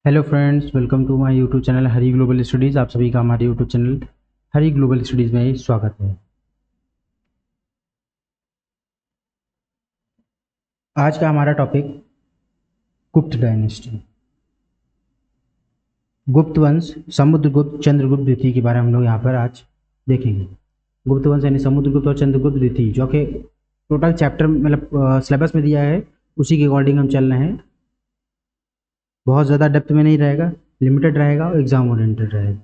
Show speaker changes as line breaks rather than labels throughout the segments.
Hello friends, welcome to my YouTube channel Hari global studies. आप सभी का हमारे YouTube channel Hari global studies में स्वागत है। आज का हमारा टॉपिक गुप्त डायनेस्टी, गुप्त वंश, समुद्रगुप्त, चंद्रगुप्त द्वितीय के बारे में हम लोग यहाँ पर आज देखेंगे। गुप्त वंश यानी समुद्रगुप्त और चंद्रगुप्त द्वितीय, जो कि टोटल चैप्टर मतलब सिलेबस में दिया है, उसी के अकॉर्डिंग हम चल रहे हैं। बहुत ज़्यादा डेप्थ में नहीं रहेगा, लिमिटेड रहेगा और एग्जाम ओरिएंटेड रहेगा।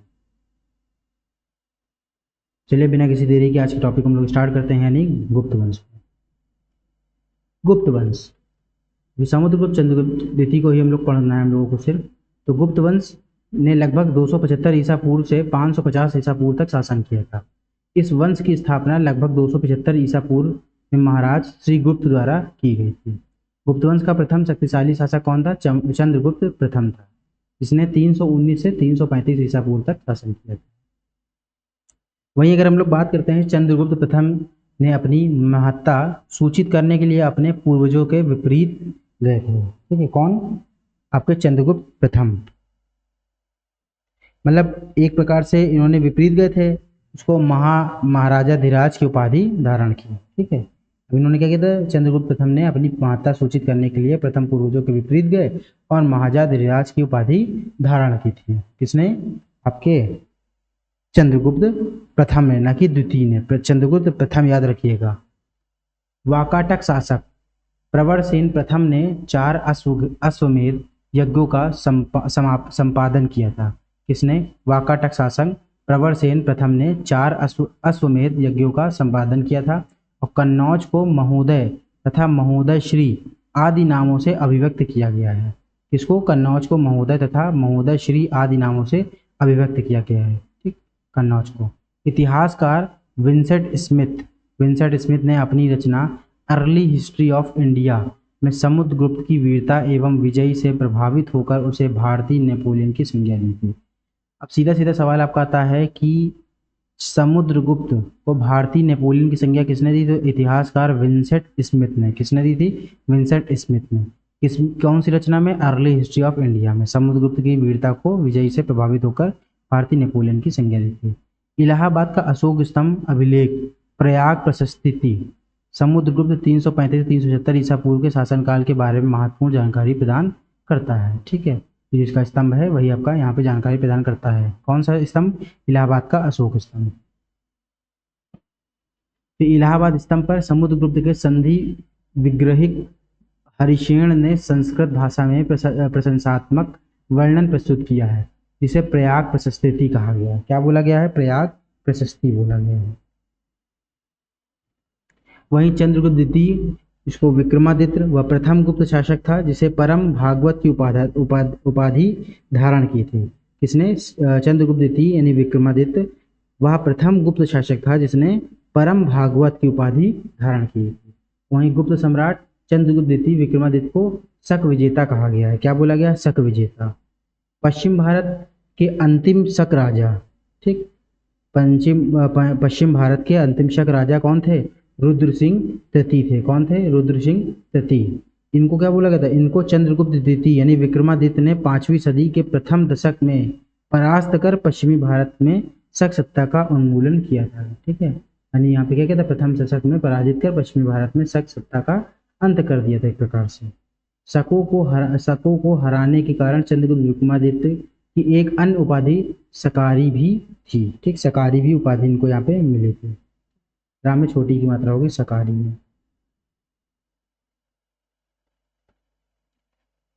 चलिए बिना किसी देरी के आज के टॉपिक हम लोग स्टार्ट करते हैं, यानी गुप्त वंश। गुप्त वंश, समुद्रगुप्त चंद्रगुप्त द्वितीय को ही हम लोग पढ़ना है हम लोगों को सिर्फ। तो गुप्त वंश ने लगभग 275 ईसा पूर्व से 550 ईसा पूर्व तक शासन किया था। इस वंश की स्थापना लगभग 275 ईसा पूर्व में महाराज श्री गुप्त द्वारा की गई थी। गुप्त वंश का प्रथम शक्तिशाली शासक कौन था? चंद्रगुप्त प्रथम था, जिसने 319 से 335 ईसा पूर्व तक शासन किया था। वहीं अगर हम लोग बात करते हैं, चंद्रगुप्त प्रथम ने अपनी महत्ता सूचित करने के लिए अपने पूर्वजों के विपरीत गए थे। ठीक है, कौन? आपके चंद्रगुप्त प्रथम। मतलब एक प्रकार से इन्होंने विपरीत गए थे, उसको महाराजा धीराज की उपाधि धारण की। ठीक है, अब इन्होंने क्या किया था? चंद्रगुप्त प्रथम ने अपनी महत्ता सूचित करने के लिए प्रथम पूर्वजों के विपरीत गए और महाराजा धीराज की उपाधि धारण की थी। किसने? आपके चंद्रगुप्त प्रथम ने, ना कि द्वितीय ने। चंद्रगुप्त प्रथम याद रखिएगा। वाकाटक शासक प्रवरसेन प्रथम ने 4 अश्वमेध यज्ञों का संपादन किया था। किसने? वाकाटक शासक प्रवरसेन प्रथम ने 4 अश्वमेध यज्ञों का संपादन किया था। और कन्नौज को महोदय तथा महोदय श्री आदि नामों से अभिव्यक्त किया गया है। किसको? कन्नौज को महोदय तथा महोदय श्री आदि नामों से अभिव्यक्त किया गया है। ठीक, कन्नौज को। इतिहासकार विंसेंट स्मिथ ने अपनी रचना अर्ली हिस्ट्री ऑफ इंडिया में समुद्रगुप्त की वीरता एवं विजय से प्रभावित होकर उसे भारतीय नेपोलियन की संज्ञा दी थी। अब सीधा सीधा सवाल आपका आता है कि समुद्रगुप्त को भारतीय नेपोलियन की संज्ञा किसने दी? तो इतिहासकार विंसेंट स्मिथ ने। किसने दी थी? विंसेंट स्मिथ ने। किस कौन सी रचना में? अर्ली हिस्ट्री ऑफ इंडिया में समुद्रगुप्त की वीरता को विजय से प्रभावित होकर भारतीय नेपोलियन की संज्ञा दी थी। इलाहाबाद का अशोक स्तंभ अभिलेख प्रयाग प्रशस्ति समुद्रगुप्त 335-376 ईसा पूर्व के शासनकाल के बारे में महत्वपूर्ण जानकारी प्रदान करता है। ठीक है, जिसका स्तंभ है वही आपका यहाँ पे जानकारी प्रदान करता है। कौन सा स्तंभ? इलाहाबाद का अशोक स्तंभ। तो इलाहाबाद स्तंभ पर समुद्रगुप्त के संधि विग्रहिक हरिशेन ने संस्कृत भाषा में प्रशंसात्मक वर्णन प्रस्तुत किया है, जिसे प्रयाग प्रशस्ति कहा गया है। क्या बोला गया है? प्रयाग प्रशस्ति बोला गया है। वहीं चंद्रगुप्त द्वितीय, इसको विक्रमादित्य वह प्रथम गुप्त शासक था, जिसे परम भागवत की उपाधि धारण की थी। किसने? चंद्रगुप्त द्वितीय यानी विक्रमादित्य वह प्रथम गुप्त शासक था जिसने परम भागवत की उपाधि धारण की थी। वहीं गुप्त सम्राट चंद्रगुप्त द्वितीय विक्रमादित्य को शक विजेता कहा गया है। क्या बोला गया? शक विजेता। पश्चिम भारत के अंतिम शक राजा। ठीक, पश्चिम भारत के अंतिम शक राजा कौन थे? रुद्र सिंह तृतीय थे। कौन थे? रुद्र सिंह तृतीय। इनको क्या बोला गया था? इनको चंद्रगुप्त द्वितीय यानी विक्रमादित्य ने 5वीं सदी के प्रथम दशक में परास्त कर पश्चिमी भारत में शक सत्ता का उन्मूलन किया था। ठीक है, यानी यहाँ पे क्या कहता है? प्रथम दशक में पराजित कर पश्चिमी भारत में शक सत्ता का अंत कर दिया था एक प्रकार से। शकों को हराने के कारण चंद्रगुप्त विक्रमादित्य की एक अन्य उपाधि सकारी भी थी। ठीक, सकारी भी उपाधि इनको यहाँ पे मिली थी। राम में छोटी की मात्रा होगी, सकारी में।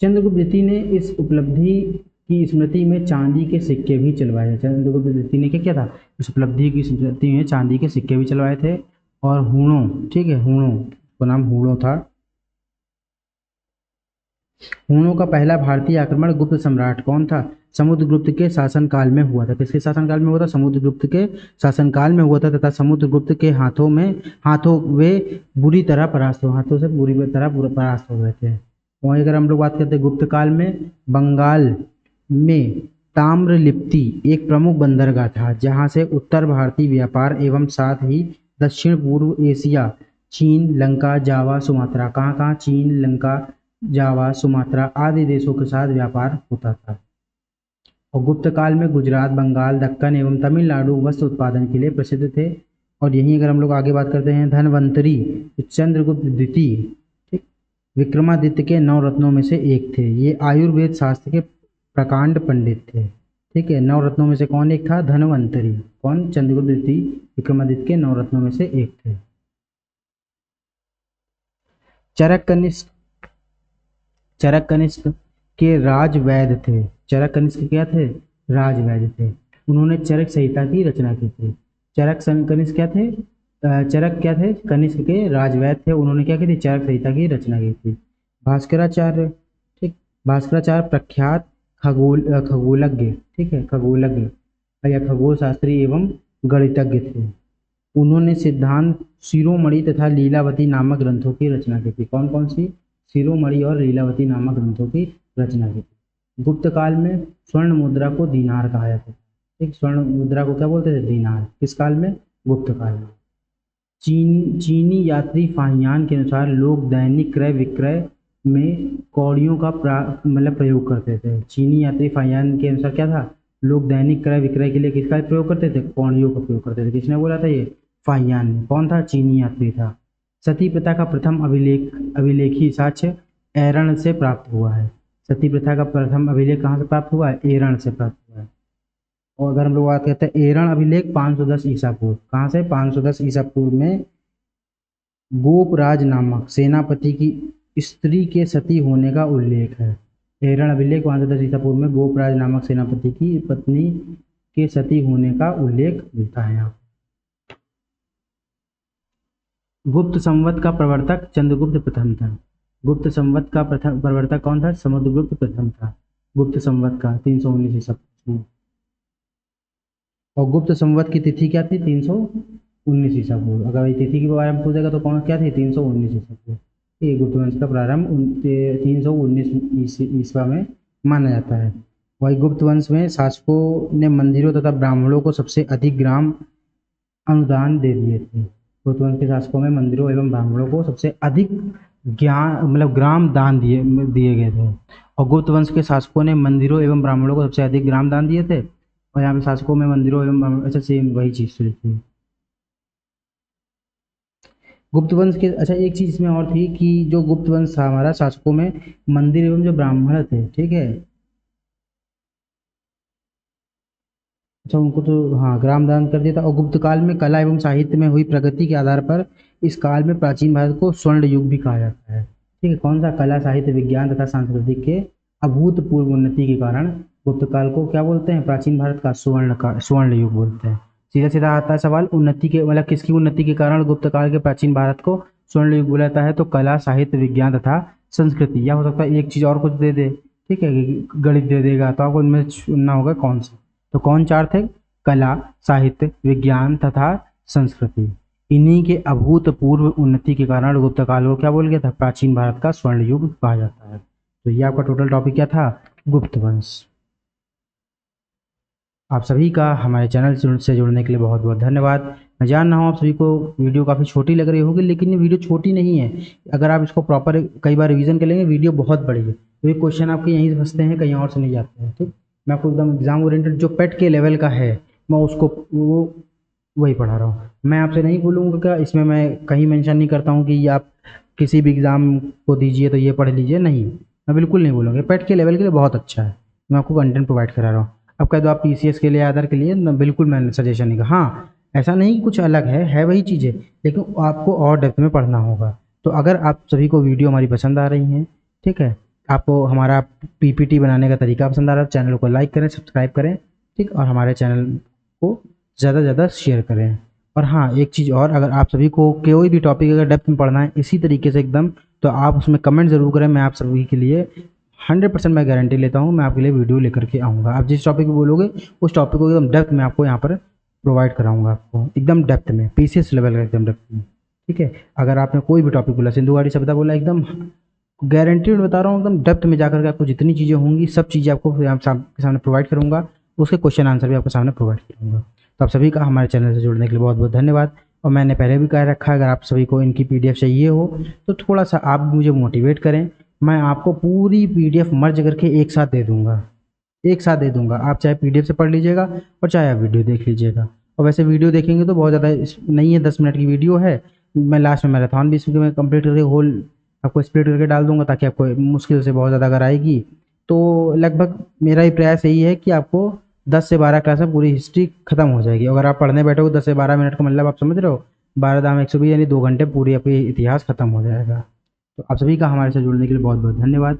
चंद्रगुप्त द्वितीय ने इस उपलब्धि की स्मृति में चांदी के सिक्के भी चलवाए। चंद्रगुप्त द्वितीय ने क्या किया था? इस उपलब्धि की स्मृति में चांदी के सिक्के भी चलवाए थे। और हूणों, ठीक है, हूणों का नाम हूणों था। हूणों का पहला भारतीय आक्रमण गुप्त सम्राट कौन था? समुद्रगुप्त के शासनकाल में हुआ था। किसके शासनकाल में हुआ था? समुद्रगुप्त के शासनकाल में हुआ था, तथा समुद्रगुप्त के हाथों वे बुरी तरह परास्त हो हाथों से बुरी तरह परास्त हो गए थे। वहीं अगर हम लोग बात करते हैं गुप्त काल में, बंगाल में ताम्रलिप्ति एक प्रमुख बंदरगाह था, जहां से उत्तर भारतीय व्यापार एवं साथ ही दक्षिण पूर्व एशिया, चीन, लंका, जावा, सुमात्रा, कहाँ चीन, लंका, जावा, सुमात्रा आदि देशों के साथ व्यापार होता था। और गुप्त काल में गुजरात, बंगाल, दक्कन एवं तमिलनाडु वस्त्र उत्पादन के लिए प्रसिद्ध थे। और यहीं अगर हम लोग आगे बात करते हैं धनवंतरी, तो चंद्रगुप्त द्वितीय, ठीक, विक्रमादित्य के 9 रत्नों में से एक थे। ये आयुर्वेद शास्त्र के प्रकांड पंडित थे। ठीक है, 9 रत्नों में से कौन एक था? धनवंतरी। कौन? चंद्रगुप्त द्वितीय विक्रमादित्य के 9 रत्नों में से एक थे। चरक कनिष्क, चरक कनिष्क के राजवैद्य थे। चरक कनिष्क क्या थे? राजवैद्य थे। उन्होंने चरक संहिता की रचना की थी। चरक कनिष्क क्या थे? चरक क्या थे? कनिष्क के राजवैद्य थे। उन्होंने क्या की थी? चरक संहिता की रचना की थी। भास्कराचार्य, ठीक, भास्कराचार्य प्रख्यात खगोलज्ञ, ठीक है, खगोलज्ञ या खगोल शास्त्री एवं गणितज्ञ थे। उन्होंने सिद्धांत शिरोमणि तथा लीलावती नामक ग्रंथों की रचना की थी। कौन कौन सी? शिरोमणि और लीलावती नामक ग्रंथों की रचना की थी। गुप्त काल में स्वर्ण मुद्रा को दीनार कहा जाता है। ठीक, स्वर्ण मुद्रा को क्या बोलते थे? दीनार। किस काल में? गुप्त काल में। चीनी यात्री फाहियान के अनुसार लोग दैनिक क्रय विक्रय में कौड़ियों का मतलब प्रयोग करते थे। चीनी यात्री फाहियान के अनुसार क्या था? लोग दैनिक क्रय विक्रय के लिए किसका प्रयोग करते थे? कौड़ियों का प्रयोग करते थे। किसने बोला था ये? फाहियान ने। कौन था? चीनी यात्री था। सती प्रथा का प्रथम अभिलेखी साक्ष्य एरण से प्राप्त हुआ है। सती प्रथा का प्रथम अभिलेख कहाँ से प्राप्त हुआ है? एरण से प्राप्त हुआ है। और अगर हम लोग बात करते हैं एरण अभिलेख 510 ईसा पूर्व, कहाँ से? 510 ईसा पूर्व में गोपराज नामक सेनापति की स्त्री के सती होने का उल्लेख है। एरण अभिलेख 510 ईसा पूर्व में गोपराज नामक सेनापति की पत्नी के सती होने का उल्लेख मिलता है यहाँ। गुप्त संवत का प्रवर्तक चंद्रगुप्त प्रथम था। गुप्त संवत का प्रवर्तक कौन था? समुद्रगुप्त प्रथम था। गुप्त संवत का 319 ईसा पूर्व। और गुप्त संवत की तिथि क्या थी? 319 ईसा पूर्व। अगर तिथि के बारे में पूछेगा तो कौन क्या थी? 319 ईसा पूर्व। ये गुप्त वंश का प्रारंभ 319 ईस्वा में माना जाता है। वही गुप्त वंश में शासकों ने मंदिरों तथा ब्राह्मणों को सबसे अधिक ग्राम अनुदान दे दिए थे। गुप्त वंश के शासकों में मंदिरों एवं ब्राह्मणों को सबसे अधिक ज्ञान मतलब ग्राम दान दिए गए थे। और गुप्त वंश के शासकों ने मंदिरों एवं ब्राह्मणों को सबसे अधिक ग्राम दान दिए थे। और यहाँ पे शासकों में मंदिरों एवं अच्छा सेम वही चीज थी। गुप्त वंश के अच्छा एक चीज इसमें और थी कि जो गुप्त वंश था हमारा शासकों में मंदिर एवं जो ब्राह्मण थे, ठीक है, अच्छा उनको तो हाँ ग्राम दान कर दिया था। और गुप्त काल में कला एवं साहित्य में हुई प्रगति के आधार पर इस काल में प्राचीन भारत को स्वर्ण युग भी कहा जाता है। ठीक है, कौन सा? कला साहित्य विज्ञान तथा सांस्कृतिक के अभूतपूर्व उन्नति के कारण गुप्त काल को क्या बोलते हैं? प्राचीन भारत का स्वर्ण युग बोलते हैं। सीधा सीधा आता है सवाल, उन्नति के मतलब किसकी उन्नति के कारण गुप्त काल के प्राचीन भारत को स्वर्ण युग बोला जाता है? तो कला साहित्य विज्ञान तथा संस्कृति। या हो सकता है एक चीज और कुछ दे दे, ठीक है, गणित दे देगा, तो आपको इनमें चुनना होगा कौन सा। तो कौन चार थे? कला, साहित्य, विज्ञान तथा संस्कृति। इन्हीं के अभूतपूर्व उन्नति के कारण गुप्त काल को क्या बोल गया था? प्राचीन भारत का स्वर्ण युग कहा जाता है। तो ये आपका टोटल टॉपिक क्या था? गुप्त वंश। आप सभी का हमारे चैनल से जुड़ने के लिए बहुत बहुत धन्यवाद। मैं जान रहा हूँ आप सभी को वीडियो काफ़ी छोटी लग रही होगी, लेकिन ये वीडियो छोटी नहीं है। अगर आप इसको प्रॉपर कई बार रिवीजन कर लेंगे, वीडियो बहुत बड़ी है। तो ये क्वेश्चन आपके यहीं से फंसते हैं, कहीं और से नहीं जाते हैं। ठीक, मैं आपको एकदम एग्जाम ओरिएंटेड जो पेट के लेवल का है मैं उसको वही पढ़ा रहा हूँ। मैं आपसे नहीं बोलूँगा क्या इसमें मैं कहीं मेंशन नहीं करता हूँ कि आप किसी भी एग्ज़ाम को दीजिए तो ये पढ़ लीजिए, नहीं, मैं बिल्कुल नहीं बोलूँगा। पेट के लेवल के लिए बहुत अच्छा है, मैं आपको कंटेंट प्रोवाइड करा रहा हूँ। अब कह दो आप पीसीएस के लिए, आधार के लिए ना, बिल्कुल मैंने सजेशन नहीं कहा। हाँ, ऐसा नहीं कुछ अलग है वही चीज़ें, लेकिन आपको और डेप्थ में पढ़ना होगा। तो अगर आप सभी को वीडियो हमारी पसंद आ रही हैं, ठीक है, आपको हमारा पीपीटी बनाने का तरीका पसंद आ रहा है, चैनल को लाइक करें, सब्सक्राइब करें, ठीक, और हमारे चैनल को ज़्यादा से ज़्यादा शेयर करें। और हाँ, एक चीज़ और, अगर आप सभी को कोई भी टॉपिक अगर डेप्थ में पढ़ना है इसी तरीके से एकदम, तो आप उसमें कमेंट ज़रूर करें। मैं आप सभी के लिए 100% मैं गारंटी लेता हूँ, मैं आपके लिए वीडियो लेकर के आऊँगा। आप जिस टॉपिक में बोलोगे उस टॉपिक को एकदम डेप्थ में आपको यहाँ पर प्रोवाइड कराऊँगा, आपको एकदम डेप्थ में, पीसीएस लेवल का एकदम डेप्थ में। ठीक है, अगर आपने कोई भी टॉपिक बोला, सिंधुगाड़ी सभ्यता बोला, एकदम गारंटीड बता रहा हूँ, एकदम डेप्थ में जाकर के आपको जितनी चीज़ें होंगी सब चीज़ें आपको आपके सामने प्रोवाइड करूँगा, उसके क्वेश्चन आंसर भी आपके सामने प्रोवाइड करूँगा। तो आप सभी का हमारे चैनल से जुड़ने के लिए बहुत बहुत धन्यवाद। और मैंने पहले भी कह रखा है, अगर आप सभी को इनकी पीडीएफ चाहिए हो तो थोड़ा सा आप मुझे मोटिवेट करें, मैं आपको पूरी पीडीएफ मर्ज करके एक साथ दे दूँगा। एक साथ दे दूंगा, आप चाहे पीडीएफ से पढ़ लीजिएगा और चाहे आप वीडियो देख लीजिएगा। और वैसे वीडियो देखेंगे तो बहुत ज़्यादा नहीं है, 10 मिनट की वीडियो है। मैं लास्ट में मैराथन भी इसमें कंप्लीट करके होल आपको स्प्लिट करके डाल दूंगा, ताकि आपको मुश्किल से बहुत ज़्यादा अगर आएगी तो लगभग मेरा ही प्रयास यही है कि आपको 10 से 12 क्लास में पूरी हिस्ट्री खत्म हो जाएगी। अगर आप पढ़ने बैठोगे 10 से 12 मिनट का मतलब आप समझ रहे हो, 12 दाम 120 यानी 2 घंटे पूरी आपकी इतिहास खत्म हो जाएगा। तो आप सभी का हमारे साथ जुड़ने के लिए बहुत बहुत धन्यवाद।